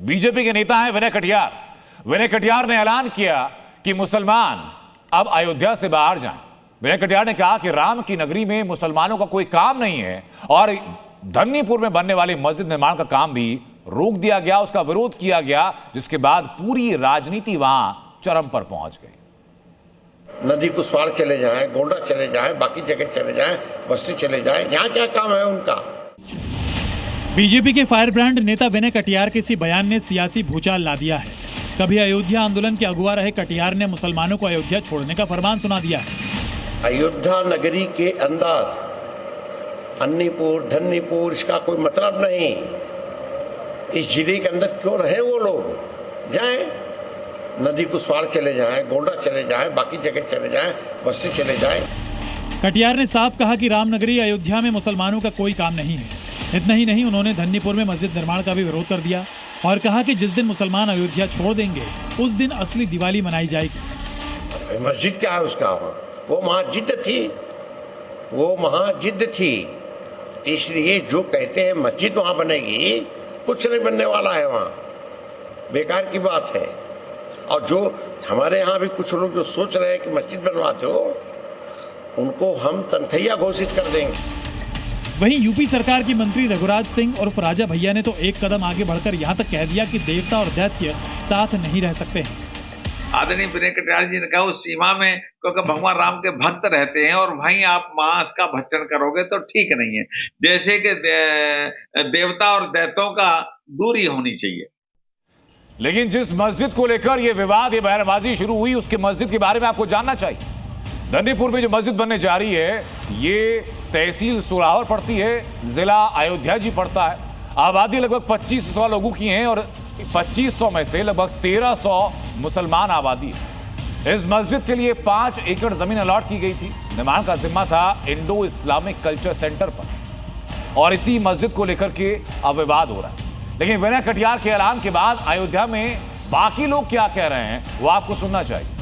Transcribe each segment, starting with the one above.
BJP के नेता हैं विनय कटियार। विनय कटियार ने ऐलान किया कि मुसलमान अब अयोध्या से बाहर जाएं। विनय कटियार ने कहा कि राम की नगरी में मुसलमानों का कोई काम नहीं है और धन्नीपुर में बनने वाली मस्जिद निर्माण का काम भी रोक दिया गया, उसका विरोध किया गया, जिसके बाद पूरी राजनीति वहां चरम पर पहुंच गई। नदी कुछ पार चले जाएं, गोंडा चले जाएं, बाकी जगह चले जाएं, बस्ती चले जाएं, यहाँ क्या काम है उनका। बीजेपी के फायर ब्रांड नेता विनय कटियार के इसी बयान ने सियासी भूचाल ला दिया है। कभी अयोध्या आंदोलन के अगुवा रहे कटियार ने मुसलमानों को अयोध्या छोड़ने का फरमान सुना दिया है। अयोध्या नगरी के अंदर अन्नीपुर, धन्नीपुर, इसका कोई मतलब नहीं। इस जिले के अंदर क्यों रहे वो लोग? जाएं, नदी कुछ पार चले जाएं, गोंडा चले जाएं, बाकी जगह चले जाएं, बस्ती चले जाएं। कटियार ने साफ कहा कि रामनगरी अयोध्या में मुसलमानों का कोई काम नहीं है। इतना ही नहीं, उन्होंने धन्नीपुर में मस्जिद निर्माण का भी विरोध कर दिया और कहा कि जिस दिन मुसलमान अयोध्या छोड़ देंगे उस दिन असली दिवाली मनाई जाएगी। मस्जिद क्या है उसका? वो महाजिद थी, वो महाजिद थी। इसलिए जो कहते हैं मस्जिद वहां बनेगी, कुछ नहीं बनने वाला है वहां, बेकार की बात है। और जो हमारे यहाँ भी कुछ लोग जो सोच रहे हैं कि मस्जिद बनवाते हो, उनको हम तनखैया घोषित कर देंगे। वहीं यूपी सरकार की मंत्री रघुराज सिंह और राजा भैया ने तो एक कदम आगे बढ़कर यहाँ तक कह दिया कि देवता और दैत्य साथ नहीं रह सकते हैं। आदरणीय विनय कटियार जी ने कहा उस सीमा में, क्योंकि भगवान राम के भक्त रहते हैं और वहीं आप मांस का भक्षण करोगे तो ठीक नहीं है। जैसे कि देवता और दैत्यों का दूरी होनी चाहिए। लेकिन जिस मस्जिद को लेकर यह विवाद, ये बयानबाजी शुरू हुई, उसके मस्जिद के बारे में आपको जानना चाहिए। धन्नीपुर में जो मस्जिद बनने जा रही है, ये तहसील सुरावर पड़ती है, जिला अयोध्या जी पड़ता है। आबादी लगभग 2500 लोगों की है और 2500 में से लगभग 1300 मुसलमान आबादी है। इस मस्जिद के लिए 5 एकड़ जमीन अलॉट की गई थी। निर्माण का जिम्मा था इंडो इस्लामिक कल्चर सेंटर पर और इसी मस्जिद को लेकर के अब विवाद हो रहा है। लेकिन विनय कटियार के ऐलान के बाद अयोध्या में बाकी लोग क्या कह रहे हैं, वो आपको सुनना चाहिए।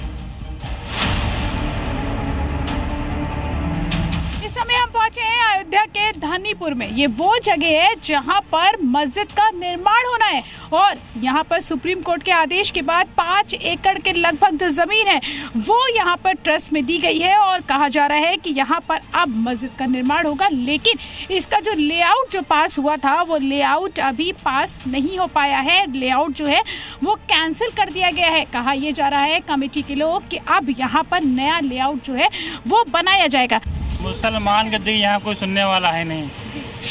इस समय हम पहुंचे हैं अयोध्या के धन्नीपुर में। ये वो जगह है जहां पर मस्जिद का निर्माण होना है और यहां पर सुप्रीम कोर्ट के आदेश के बाद 5 एकड़ के लगभग जो जमीन है वो यहां पर ट्रस्ट में दी गई है और कहा जा रहा है कि यहां पर अब मस्जिद का निर्माण होगा। लेकिन इसका जो लेआउट जो पास हुआ था, वो लेआउट अभी पास नहीं हो पाया है। लेआउट जो है वो कैंसिल कर दिया गया है। कहा यह जा रहा है कमेटी के लोग कि अब यहाँ पर नया लेआउट जो है वो बनाया जाएगा। मुसलमान के दिल यहाँ कोई सुनने वाला है नहीं,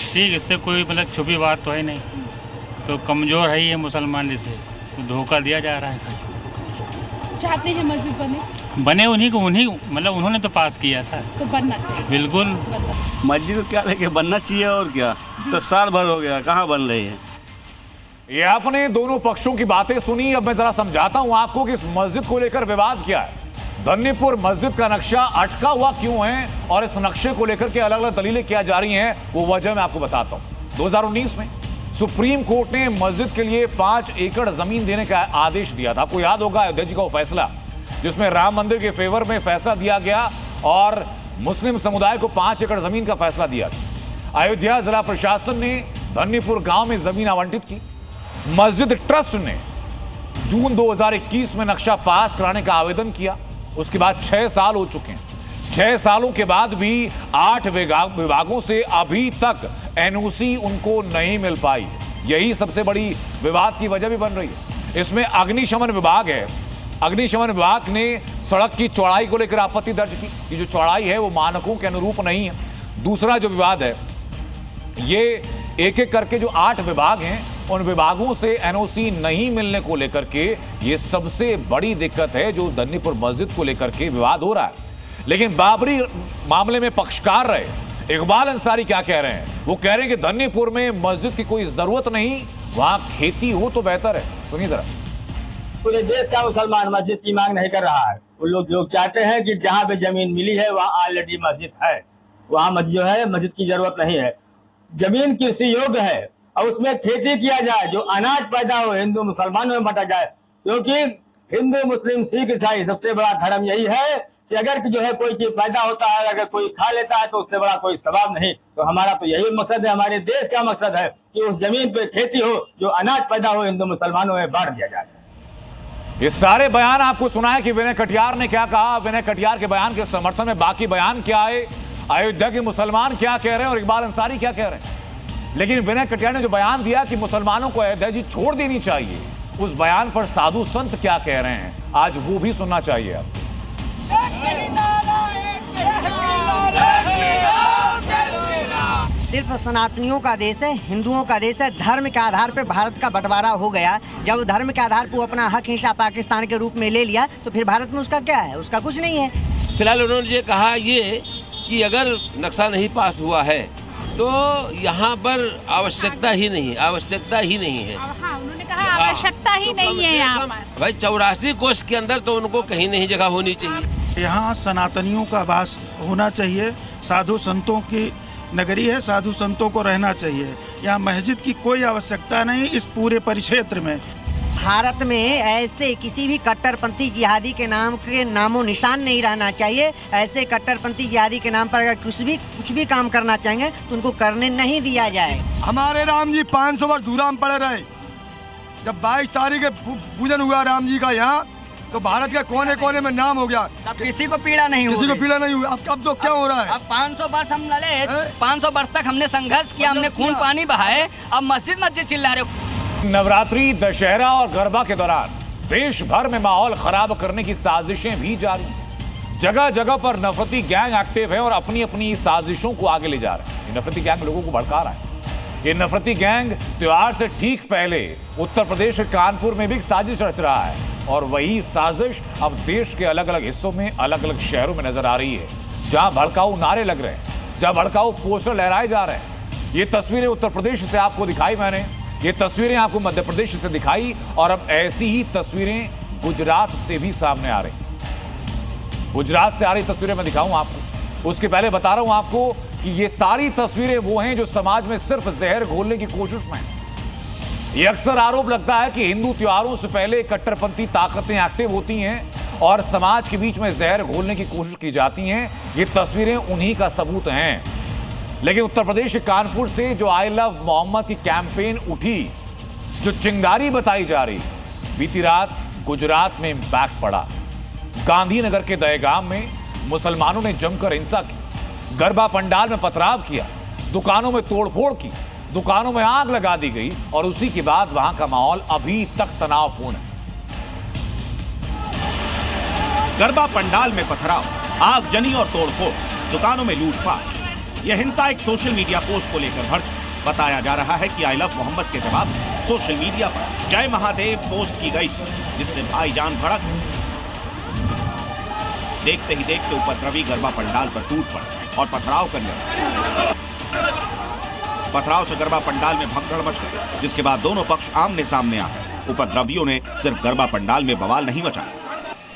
ठीक, इससे कोई मतलब छुपी बात तो है नहीं। तो कमज़ोर है ये मुसलमान, जिसे तो धोखा दिया जा रहा है। चाहते हैं मस्जिद बने उन्हीं मतलब उन्होंने तो पास किया था, तो बनना चाहिए। बिल्कुल मस्जिद क्या लेके बनना चाहिए और क्या, तो साल भर हो गया, कहाँ बन रही है। ये आपने दोनों पक्षों की बातें सुनी। अब मैं जरा समझाता हूं आपको कि इस मस्जिद को लेकर विवाद क्या है। धन्नीपुर मस्जिद का नक्शा अटका हुआ क्यों है और इस नक्शे को लेकर के अलग अलग दलीलें क्या जा रही हैं, वो वजह मैं आपको बताता हूं। 2019 में सुप्रीम कोर्ट ने मस्जिद के लिए 5 एकड़ जमीन देने का आदेश दिया था। आपको याद होगा अयोध्या जी का वो फैसला, जिसमें राम मंदिर के फेवर में फैसला दिया गया और मुस्लिम समुदाय को 5 एकड़ जमीन का फैसला दिया था। अयोध्या जिला प्रशासन ने धन्नीपुर गांव में जमीन आवंटित की। मस्जिद ट्रस्ट ने जून 2021 में नक्शा पास कराने का आवेदन किया। उसके बाद 6 साल हो चुके हैं। 6 सालों के बाद भी 8 विभागों से अभी तक एनओसी उनको नहीं मिल पाई है। यही सबसे बड़ी विवाद की वजह भी बन रही है। इसमें अग्निशमन विभाग है। अग्निशमन विभाग ने सड़क की चौड़ाई को लेकर आपत्ति दर्ज की कि जो चौड़ाई है वो मानकों के अनुरूप नहीं है। दूसरा जो विवाद है, ये एक एक करके जो 8 विभाग हैं, उन विभागों से एनओसी नहीं मिलने को लेकर के ये सबसे बड़ी दिक्कत है जो धन्नीपुर मस्जिद को लेकर के विवाद हो रहा है। लेकिन बाबरी मामले में पक्षकार रहे इकबाल अंसारी क्या कह रहे हैं? वो कह रहे हैं कि धन्नीपुर में मस्जिद की कोई जरूरत नहीं, वहां खेती हो तो बेहतर है। सुनिए जरा। पूरे देश का मुसलमान मस्जिद की मांग नहीं कर रहा है। वो लोग चाहते हैं कि जहाँ पे जमीन मिली है वहाँ ऑलरेडी मस्जिद है, वहाँ मस्जिद जो है मस्जिद की जरूरत नहीं है। जमीन कृषि योग्य है और उसमें खेती किया जाए, जो अनाज पैदा हो हिंदू मुसलमान में बांटा जाए, क्योंकि हिंदू मुस्लिम सिख ईसाई सबसे बड़ा धर्म यही है कि अगर जो है कोई चीज पैदा होता है, अगर कोई खा लेता है तो उससे बड़ा कोई सवाब नहीं। तो हमारा तो यही मकसद है, हमारे देश का मकसद है कि उस जमीन पे खेती हो, जो अनाज पैदा हो हिंदू मुसलमानों में बांट दिया जाए। ये सारे बयान आपको सुना है कि विनय कटियार ने क्या कहा। विनय कटियार के बयान के समर्थन में बाकी बयान क्या है, अयोध्या के मुसलमान क्या कह रहे हैं और इकबाल अंसारी क्या कह रहे हैं। लेकिन विनय कटियार ने जो बयान दिया कि मुसलमानों को अयोध्या जी छोड़ देनी चाहिए, उस बयान पर साधु संत क्या कह रहे हैं, आज वो भी सुनना चाहिए। अब सिर्फ सनातनियों का देश है, हिंदुओं का देश है। धर्म के आधार पर भारत का बंटवारा हो गया। जब धर्म के आधार पर वो अपना हक हिस्सा पाकिस्तान के रूप में ले लिया तो फिर भारत में उसका क्या है? उसका कुछ नहीं है। फिलहाल उन्होंने ये कहा ये कि अगर नक्शा नहीं पास हुआ है तो यहाँ पर आवश्यकता ही नहीं है। हाँ, उन्होंने कहा आवश्यकता ही नहीं है यहाँ पर। भाई 84 कोष के अंदर तो उनको कहीं नहीं जगह होनी चाहिए। यहाँ सनातनियों का वास होना चाहिए, साधु संतों की नगरी है, साधु संतों को रहना चाहिए। यहाँ मस्जिद की कोई आवश्यकता नहीं इस पूरे परिक्षेत्र में। भारत में ऐसे किसी भी कट्टरपंथी जिहादी के नाम के नामो निशान नहीं रहना चाहिए। ऐसे कट्टरपंथी जिहादी के नाम पर अगर कुछ भी काम करना चाहेंगे तो उनको करने नहीं दिया जाए। हमारे राम जी 500 वर्ष दूरा में पड़े रहे। जब 22 तारीख पूजन हुआ राम जी का यहाँ, तो भारत के कोने कोने में नाम हो गया। अब किसी को पीड़ा नहीं हुई, किसी को पीड़ा नहीं हुई। अब तो क्या हो रहा है? अब 500 वर्ष हम लड़े, 500 वर्ष तक हमने संघर्ष किया, हमने खून पानी बहाए, अब मस्जिद चिल्ला रहे। नवरात्रि, दशहरा और गरबा के दौरान देश भर में माहौल खराब करने की साजिशें भी जारी हैं। जगह जगह पर नफरती गैंग एक्टिव है और अपनी अपनी साजिशों को आगे ले जा रहे हैं। ये नफरती गैंग लोगों को भड़का रहा है। ये नफरती गैंग त्योहार से ठीक पहले उत्तर प्रदेश के कानपुर में भी एक साजिश रच रहा है और वही साजिश अब देश के अलग अलग हिस्सों में, अलग अलग शहरों में नजर आ रही है, जहां भड़काऊ नारे लग रहे हैं, जहां भड़काऊ पोस्टर लहराए जा रहे हैं। ये तस्वीरें उत्तर प्रदेश से आपको दिखाई मैंने, ये तस्वीरें आपको मध्य प्रदेश से दिखाई और अब ऐसी ही तस्वीरें गुजरात से भी सामने आ रही। गुजरात से आ रही तस्वीरें मैं दिखाऊं आपको। उसके पहले बता रहा हूं आपको कि ये सारी तस्वीरें वो हैं जो समाज में सिर्फ जहर घोलने की कोशिश में हैं। ये अक्सर आरोप लगता है कि हिंदू त्योहारों से पहले कट्टरपंथी ताकतें एक्टिव होती हैं और समाज के बीच में जहर घोलने की कोशिश की जाती हैं। ये तस्वीरें उन्हीं का सबूत हैं। लेकिन उत्तर प्रदेश के कानपुर से जो आई लव मोहम्मद की कैंपेन उठी, जो चिंगारी बताई जा रही, बीती रात गुजरात में इम्पैक्ट पड़ा। गांधीनगर के दहेगाम में मुसलमानों ने जमकर हिंसा की, गरबा पंडाल में पथराव किया, दुकानों में तोड़फोड़ की, दुकानों में आग लगा दी गई और उसी के बाद वहां का माहौल अभी तक तनावपूर्ण है। गरबा पंडाल में पथराव, आगजनी और तोड़फोड़, दुकानों में लूटपाट। यह हिंसा एक सोशल मीडिया पोस्ट को लेकर भड़की। बताया जा रहा है कि आई लव मोहम्मद के जवाब सोशल मीडिया पर जय महादेव पोस्ट की गई, जिससे भाईजान भड़क। देखते ही देखते उपद्रवी गरबा पंडाल पर टूट पड़े और पथराव करने लगे। पथराव से गरबा पंडाल में भगदड़ मच गई, जिसके बाद दोनों पक्ष आमने सामने आ गए। उपद्रवियों ने सिर्फ गरबा पंडाल में बवाल नहीं मचाया,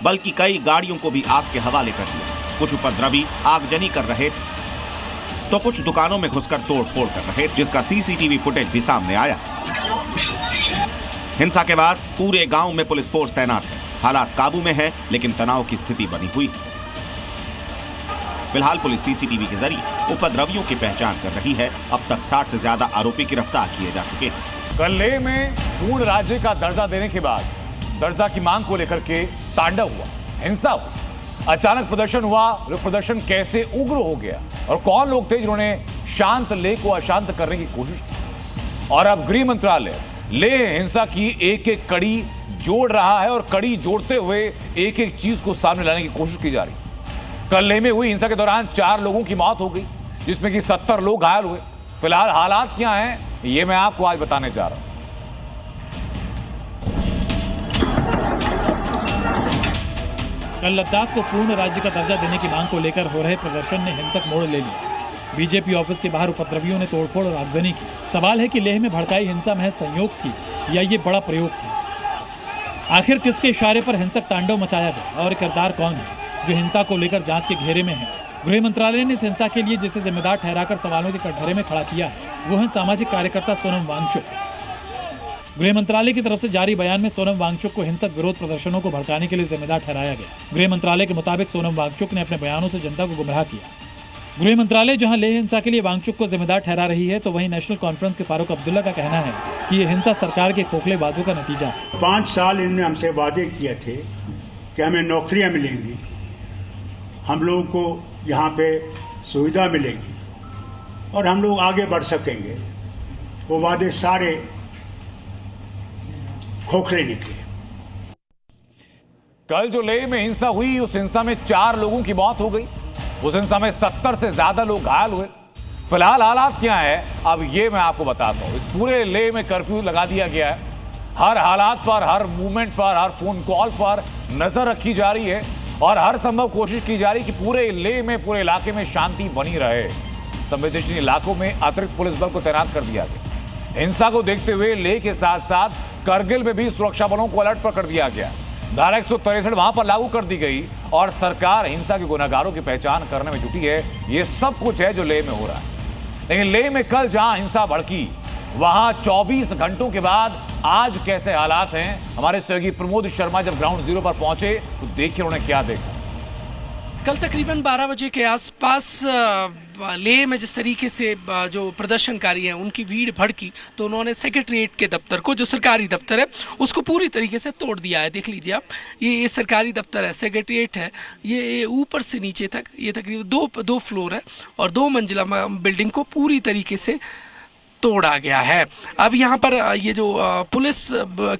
बल्कि कई गाड़ियों को भी आग के हवाले कर दिया। कुछ उपद्रवी आगजनी कर रहे थे तो कुछ दुकानों में घुसकर तोड़फोड़ कर रहे, जिसका सीसीटीवी फुटेज भी सामने आया। हिंसा के बाद पूरे गांव में पुलिस फोर्स तैनात है। हालात काबू में है, लेकिन तनाव की स्थिति बनी हुई है। फिलहाल पुलिस सीसीटीवी के जरिए उपद्रवियों की पहचान कर रही है। अब तक 60 से ज्यादा आरोपी गिरफ्तार किए जा चुके हैं। कल लेह में पूर्ण राज्य का दर्जा देने के बाद दर्जा की मांग को लेकर के तांडव हुआ, हिंसा हुई, अचानक प्रदर्शन हुआ। प्रदर्शन कैसे उग्र हो गया और कौन लोग थे जिन्होंने शांत लेह को अशांत करने की कोशिश की। और अब गृह मंत्रालय लेह हिंसा की एक एक कड़ी जोड़ रहा है और कड़ी जोड़ते हुए एक एक चीज को सामने लाने की कोशिश की जा रही है। कल लेह में हुई हिंसा के दौरान 4 लोगों की मौत हो गई, जिसमें कि 70 लोग घायल हुए। फिलहाल हालात क्या हैं ये मैं आपको आज बताने जा रहा हूं। कल लद्दाख को पूर्ण राज्य का दर्जा देने की मांग को लेकर हो रहे प्रदर्शन ने हिंसक मोड़ ले लिया। बीजेपी ऑफिस के बाहर उपद्रवियों ने तोड़फोड़ और आगजनी की। सवाल है कि लेह में भड़काई हिंसा महज संयोग थी या ये बड़ा प्रयोग था। आखिर किसके इशारे पर हिंसक तांडव मचाया गया और किरदार कौन है जो हिंसा को लेकर जांच के घेरे में है। गृह मंत्रालय ने इस हिंसा के लिए जिसे जिम्मेदार ठहराकर सवालों के कटघरे में खड़ा किया है वो है सामाजिक कार्यकर्ता सोनम वांगचुक। गृह मंत्रालय की तरफ से जारी बयान में सोनम वांगचुक को हिंसक विरोध प्रदर्शनों को भड़काने के लिए जिम्मेदार ठहराया गया। गृह मंत्रालय के मुताबिक सोनम वांगचुक ने अपने बयानों से जनता को गुमराह किया। गृह मंत्रालय जहां लेह हिंसा के लिए वांगचुक को जिम्मेदार ठहरा रही है, तो वहीं नेशनल कॉन्फ्रेंस के फारूक अब्दुल्ला का कहना है कि ये हिंसा सरकार के खोखले वादों का नतीजा है। 5 साल इन्होंने हमसे वादे किए थे कि हमें नौकरियां मिलेंगी, हम लोगों को यहाँ पे सुविधा मिलेगी और हम लोग आगे बढ़ सकेंगे। वो वादे सारे खोखले निकले। कल जो लेह में हिंसा हुई, उस हिंसा में 4 लोगों की मौत हो गई। उस हिंसा में 70 से ज्यादा लोग घायल हुए। फिलहाल हालात क्या है, अब ये मैं आपको बताता हूं। इस पूरे लेह में कर्फ्यू लगा दिया गया है। हर हालात पर, हर मूवमेंट पर, हर फोन कॉल पर नजर रखी जा रही है और हर संभव कोशिश की जा रही है कि पूरे लेह में, पूरे इलाके में शांति बनी रहे। संवेदनशील इलाकों में अतिरिक्त पुलिस बल को तैनात कर दिया गया। हिंसा को देखते हुए लेह के साथ साथ करगिल में भी सुरक्षा बलों को अलर्ट पर कर दिया गया। धारा 163 वहां पर लागू कर दी गई और सरकार हिंसा के गुनहगारों की पहचान करने में जुटी है। ये सब कुछ है जो लेह में हो रहा है। लेकिन लेह में कल जहां हिंसा भड़की, वहां 24 घंटों के बाद आज कैसे हालात हैं। हमारे सहयोगी प्रमोद शर्मा जब ग्राउंड जीरो पर पहुंचे तो देखिए उन्होंने क्या देखा। कल तकरीबन 12 बजे के आसपास लेह में जिस तरीके से जो प्रदर्शनकारी हैं उनकी भीड़ भड़की, तो उन्होंने सेक्रेटरीट के दफ्तर को, जो सरकारी दफ्तर है, उसको पूरी तरीके से तोड़ दिया है। देख लीजिए आप, ये सरकारी दफ्तर है, सेक्रेटरीट है, ये ऊपर से नीचे तक ये तकरीबन दो फ्लोर है और 2 मंजिला बिल्डिंग को पूरी तरीके से तोड़ा गया है। अब यहाँ पर ये जो पुलिस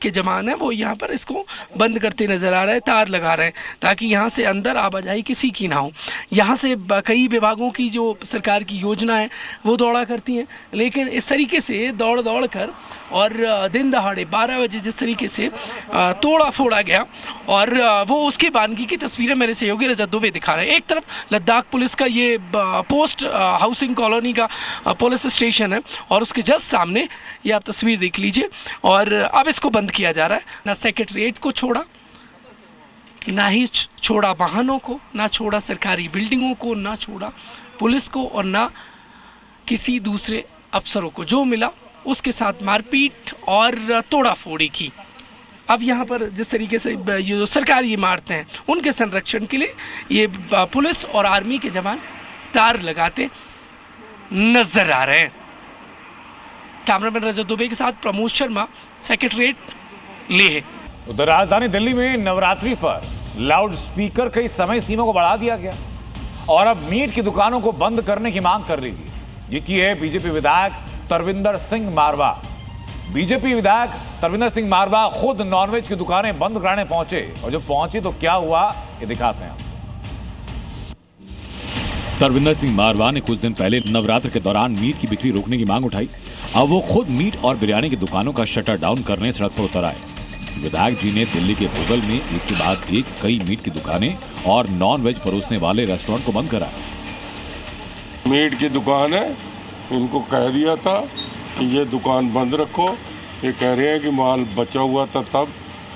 के जवान है वो यहाँ पर इसको बंद करते नजर आ रहे हैं, तार लगा रहे हैं ताकि यहाँ से अंदर आवाजाही किसी की ना हो। यहाँ से कई विभागों की जो सरकार की योजना है वो दौड़ा करती हैं, लेकिन इस तरीके से दौड़ कर और दिन दहाड़े 12 बजे जिस तरीके से तोड़ा फोड़ा गया और वो उसके बानगी की तस्वीरें मेरे सहयोगी रजत दुबे दिखा रहे हैं। एक तरफ लद्दाख पुलिस का ये पोस्ट हाउसिंग कॉलोनी का पुलिस स्टेशन है और उसके जस्ट सामने ये आप तस्वीर देख लीजिए और अब इसको बंद किया जा रहा है। ना सेक्रेटरीट को छोड़ा, ना ही छोड़ा वाहनों को, ना छोड़ा सरकारी बिल्डिंगों को, ना छोड़ा पुलिस को और ना किसी दूसरे अफसरों को। जो मिला उसके साथ मारपीट और तोड़ा फोड़ी की। अब यहाँ पर जिस तरीके से ये जो सरकारी इमारतें हैं उनके संरक्षण के लिए ये पुलिस और आर्मी के जवान तार लगाते नजर आ रहे हैं। कैमरामैन रजत दुबे के साथ प्रमोद शर्मा, सेक्रेटरीट लेह। उधर राजधानी दिल्ली में नवरात्रि पर लाउड स्पीकर की समय सीमा को बढ़ा दिया गया और अब मीट की दुकानों को बंद करने की मांग कर रही है। ये की है बीजेपी विधायक तरविंदर सिंह मारवा। बीजेपी विधायक तरविंदर सिंह मारवा खुद नॉनवेज की दुकानें बंद कराने पहुंचे और जब पहुंची तो क्या हुआ ये दिखाते हैं। तरविंदर सिंह मारवा ने कुछ दिन पहले नवरात्र के दौरान मीट की बिक्री रोकने की मांग उठाई। अब वो खुद मीट और बिरयानी की दुकानों का शटर डाउन करने सड़क पर उतर आए। विधायक जी ने दिल्ली के भोगल में एक के बाद एक कई मीट की दुकानें और नॉन वेज परोसने वाले रेस्टोरेंट को बंद कराया। मीट की दुकान है, इनको कह दिया था कि ये दुकान बंद रखो। ये कह रहे हैं कि माल बचा हुआ था तब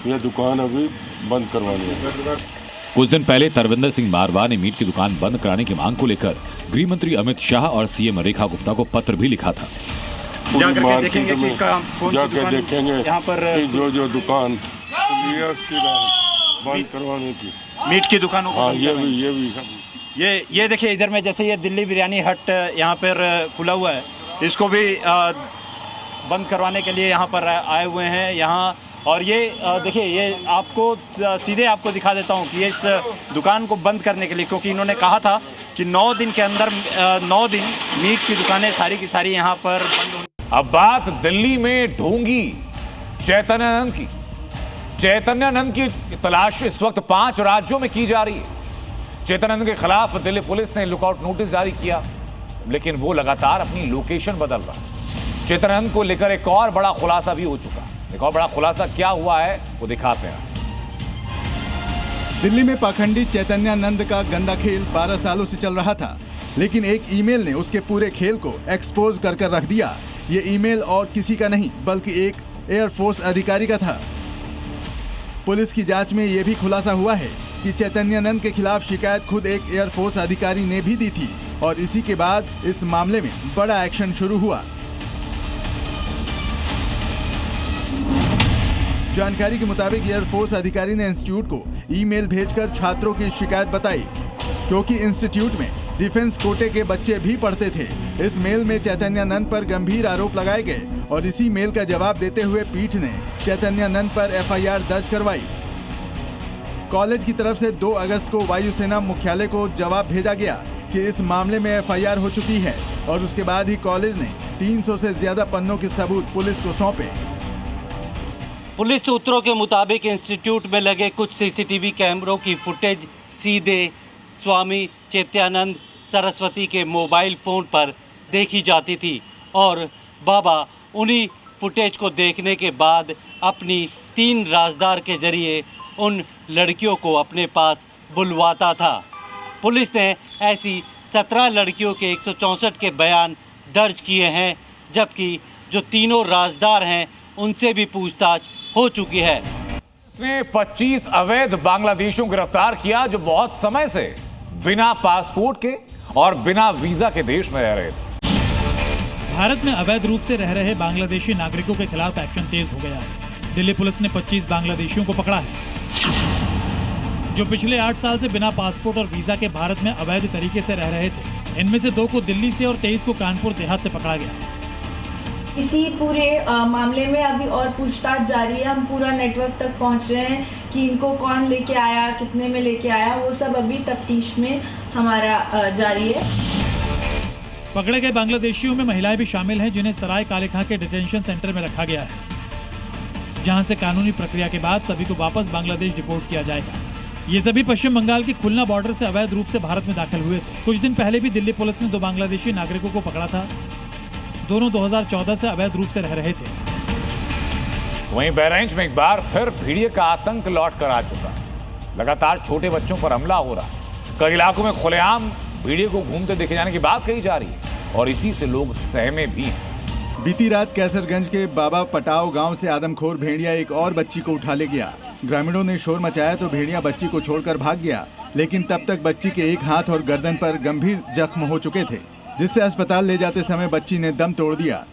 ये दुकान अभी बंद करवानी है। कुछ दिन पहले तरविंदर सिंह मारवा ने मीट की दुकान बंद कराने की मांग को लेकर गृह मंत्री अमित शाह और सीएम रेखा गुप्ता को पत्र भी लिखा था। जाकर देखेंगे यहाँ पर जो दुकान उसकी बंद करवाने की मीट की दुकानों को। ये भी ये देखिए इधर में जैसे ये दिल्ली बिरयानी हट यहाँ पर खुला हुआ है, इसको भी बंद करवाने के लिए यहाँ पर आए हुए हैं यहाँ। और ये देखिए ये आपको सीधे आपको दिखा देता हूँ कि ये इस दुकान को बंद करने के लिए, क्योंकि इन्होंने कहा था कि 9 दिन के अंदर 9 दिन मीट की दुकानें सारी की सारी यहाँ पर बंद होंगी। अब बात दिल्ली में ढोंगी चैतन्यानंद की। चैतन्यानंद की तलाश इस वक्त 5 राज्यों में की जा रही है। चैतन्यानंद के खिलाफ दिल्ली पुलिस ने लुकआउट नोटिस जारी किया, लेकिन वो लगातार अपनी लोकेशन बदल रहा है। चैतन्यानंद को लेकर एक और बड़ा खुलासा भी हो चुका। एक और बड़ा खुलासा क्या हुआ है वो दिखाते हैं। दिल्ली में पाखंडी चैतन्यानंद का गंदा खेल 12 सालों से चल रहा था, लेकिन एक ईमेल ने उसके पूरे खेल को एक्सपोज कर रख दिया। ये ईमेल और किसी का नहीं बल्कि एक एयरफोर्स अधिकारी का था। पुलिस की जांच में यह भी खुलासा हुआ है कि चैतन्यानंद के खिलाफ शिकायत खुद एक एयरफोर्स अधिकारी ने भी दी थी और इसी के बाद इस मामले में बड़ा एक्शन शुरू हुआ। जानकारी के मुताबिक एयरफोर्स अधिकारी ने इंस्टीट्यूट को ईमेल भेजकर छात्रों की शिकायत बताई, क्योंकि इंस्टीट्यूट में डिफेंस कोटे के बच्चे भी पढ़ते थे। इस मेल में चैतन्यानंद पर गंभीर आरोप लगाए गए और इसी मेल का जवाब देते हुए पीठ ने चैतन्यानंद पर एफआईआर दर्ज करवाई। कॉलेज की तरफ से 2 अगस्त को वायुसेना मुख्यालय को जवाब भेजा गया कि इस मामले में एफआईआर हो चुकी है और उसके बाद ही कॉलेज ने 300 से ज्यादा पन्नों के सबूत पुलिस को सौंपे। पुलिस सूत्रों के मुताबिक इंस्टीट्यूट में लगे कुछ सीसीटीवी कैमरों की फुटेज सीधे स्वामी चैत्यानंद सरस्वती के मोबाइल फ़ोन पर देखी जाती थी और बाबा उन्हीं फुटेज को देखने के बाद अपनी 3 राजदार के जरिए उन लड़कियों को अपने पास बुलवाता था। पुलिस ने ऐसी 17 लड़कियों के 164 के बयान दर्ज किए हैं, जबकि जो तीनों राजदार हैं उनसे भी पूछताछ हो चुकी है। इसने 25 अवैध बांग्लादेशियों को गिरफ्तार किया जो बहुत समय से बिना पासपोर्ट के और बिना वीजा के देश में रह रहे थे। भारत में अवैध रूप से रह रहे बांग्लादेशी नागरिकों के खिलाफ एक्शन तेज हो गया है। दिल्ली पुलिस ने 25 बांग्लादेशियों को पकड़ा है जो पिछले 8 साल से बिना पासपोर्ट और वीजा के भारत में अवैध तरीके से रह रहे थे। इनमें से 2 को दिल्ली से और 23 को कानपुर देहात से पकड़ा गया। इसी पूरे मामले में अभी और पूछताछ जारी है। हम पूरा नेटवर्क तक पहुंच रहे हैं कि इनको कौन लेके आया, कितने में लेके आया, वो सब अभी तफ्तीश में हमारा जारी है। पकड़े गए बांग्लादेशियों में महिलाएं भी शामिल हैं, जिन्हें सराय काले खां के डिटेंशन सेंटर में रखा गया है, जहां से कानूनी प्रक्रिया के बाद सभी को वापस बांग्लादेश डिपोर्ट किया जाएगा। ये सभी पश्चिम बंगाल के खुलना बॉर्डर से अवैध रूप से भारत में दाखिल हुए थे। कुछ दिन पहले भी दिल्ली पुलिस ने 2 बांग्लादेशी नागरिकों को पकड़ा था। दोनों 2014 से अवैध रूप से रह रहे थे। वहीं बहराइच में एक बार फिर भेड़िए का आतंक लौट कर आ चुका। लगातार छोटे बच्चों पर हमला हो रहा। कई इलाकों में खुलेआम भेड़िए को घूमते देखे जाने की बात कही जा रही है और इसी से लोग सहमे भी हैं। बीती रात कैसरगंज के बाबा पटाव गांव से आदमखोर भेड़िया एक और बच्ची को उठा ले गया। ग्रामीणों ने शोर मचाया तो भेड़िया बच्ची को छोड़कर भाग गया, लेकिन तब तक बच्ची के एक हाथ और गर्दन पर गंभीर जख्म हो चुके थे, जिससे अस्पताल ले जाते समय बच्ची ने दम तोड़ दिया।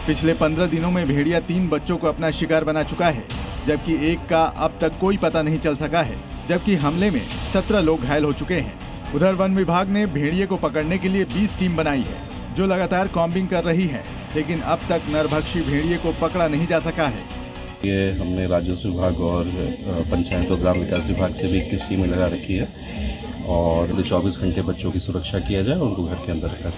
पिछले 15 दिनों में भेड़िया 3 बच्चों को अपना शिकार बना चुका है, जबकि एक का अब तक कोई पता नहीं चल सका है, जबकि हमले में 17 लोग घायल हो चुके हैं। उधर वन विभाग ने भेड़िए को पकड़ने के लिए 20 टीम बनाई है, जो लगातार कॉम्बिंग कर रही है, लेकिन अब तक नरभक्षी भेड़िए को पकड़ा नहीं जा सका है। ये हमने राजस्व विभाग और पंचायत और ग्राम विकास विभाग से भी 21 टीमें लगा रखी है और 24 घंटे बच्चों की सुरक्षा किया जाए, उनको घर के अंदर रखा।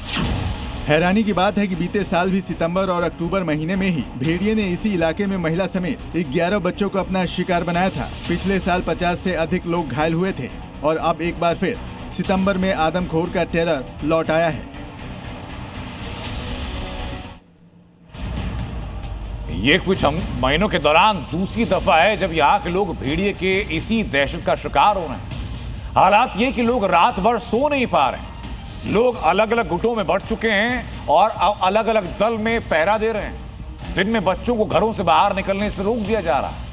हैरानी की बात है कि बीते साल भी सितंबर और अक्टूबर महीने में ही भेड़िए ने इसी इलाके में महिला समेत 11 बच्चों को अपना शिकार बनाया था। पिछले साल 50 से अधिक लोग घायल हुए थे और अब एक बार फिर सितंबर में आदमखोर का टेरर लौट आया है। ये कुछ महीनों के दौरान दूसरी दफा है जब यहाँ के लोग भेड़िए के इसी दहशत का शिकार हो रहे हैं। हालात ये कि लोग रात भर सो नहीं पा रहे हैं। लोग अलग अलग गुटों में बढ़ चुके हैं और अलग अलग दल में पहरा दे रहे हैं। दिन में बच्चों को घरों से बाहर निकलने से रोक दिया जा रहा है।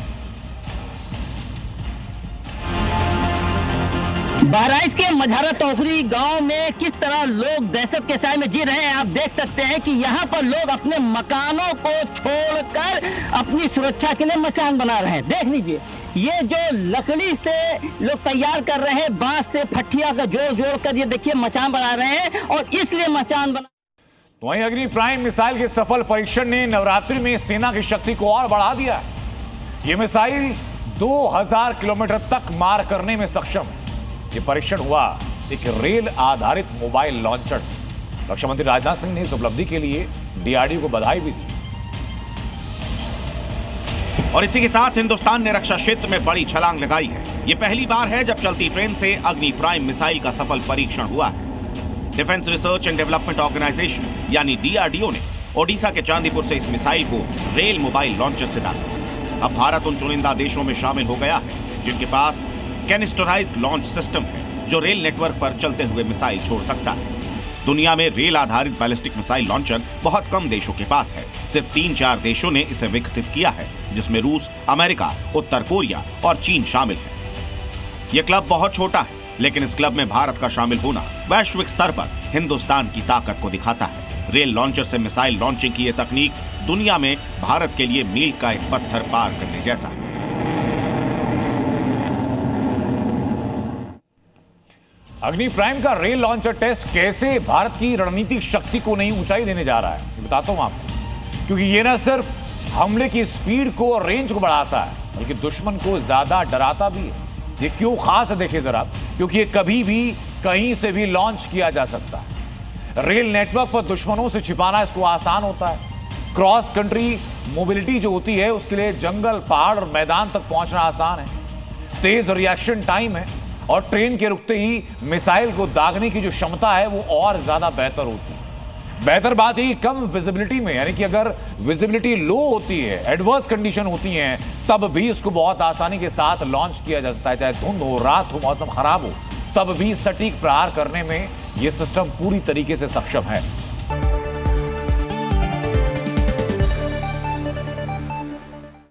बहराइच के मझारा टोकरी गांव में किस तरह लोग दहशत के साए में जी रहे हैं आप देख सकते हैं कि यहाँ पर लोग अपने मकानों को छोड़कर अपनी सुरक्षा के लिए मचान बना रहे हैं। देख लीजिए, ये जो लकड़ी से लोग तैयार कर रहे हैं, बांस से फट्टिया का जोड़ कर ये देखिए मचान बना रहे हैं और इसलिए मचान बना। तो वहीं अग्नि प्राइम मिसाइल के सफल परीक्षण ने नवरात्रि में सेना की शक्ति को और बढ़ा दिया है। ये मिसाइल 2000 किलोमीटर तक मार करने में सक्षम है। ये परीक्षण हुआ एक रेल आधारित मोबाइल लॉन्चर से। रक्षा मंत्री राजनाथ सिंह ने इस उपलब्धि के लिए डीआरडीओ को बधाई भी दी। और इसी के साथ हिंदुस्तान ने रक्षा क्षेत्र में बड़ी छलांग लगाई है। ये पहली बार है जब चलती ट्रेन से अग्नि प्राइम मिसाइल का सफल परीक्षण हुआ है। Defence research and development organisation यानी डीआरडीओ ने ओडिशा के चांदीपुर से इस मिसाइल को रेल मोबाइल लॉन्चर से दागा। अब भारत उन चुनिंदा देशों में शामिल हो गया है जिनके पास कैनिस्टराइज्ड लॉन्च सिस्टम है, जो रेल नेटवर्क पर चलते हुए मिसाइल छोड़ सकता है। दुनिया में रेल आधारित बैलिस्टिक मिसाइल लॉन्चर बहुत कम देशों के पास है। सिर्फ 3-4 देशों ने इसे विकसित किया है, जिसमें रूस, अमेरिका, उत्तर कोरिया और चीन शामिल है। यह क्लब बहुत छोटा है, लेकिन इस क्लब में भारत का शामिल होना वैश्विक स्तर पर हिंदुस्तान की ताकत को दिखाता है। रेल लॉन्चर से मिसाइल लॉन्चिंग की यह तकनीक दुनिया में भारत के लिए मील का एक पत्थर पार करने जैसा है। अग्नि प्राइम का रेल लॉन्चर टेस्ट कैसे भारत की रणनीतिक शक्ति को नई ऊंचाई देने जा रहा है, बताता हूं आपको। क्योंकि ये न सिर्फ हमले की स्पीड को और रेंज को बढ़ाता है, बल्कि दुश्मन को ज्यादा डराता भी है। ये क्यों खास है देखिए जरा, क्योंकि ये कभी भी कहीं से भी लॉन्च किया जा सकता है। रेल नेटवर्क पर दुश्मनों से छिपाना इसको आसान होता है। क्रॉस कंट्री मोबिलिटी जो होती है उसके लिए जंगल, पहाड़ और मैदान तक पहुंचना आसान है। तेज रिएक्शन टाइम है और ट्रेन के रुकते ही मिसाइल को दागने की जो क्षमता है वो और ज्यादा बेहतर होती है। बेहतर बात है कि कम विजिबिलिटी में, यानी कि अगर विजिबिलिटी लो होती है, एडवर्स कंडीशन होती हैं, तब भी इसको बहुत आसानी के साथ लॉन्च किया जा सकता है। चाहे धुंध हो, रात हो, मौसम खराब हो, तब भी सटीक प्रहार करने में यह सिस्टम पूरी तरीके से सक्षम है।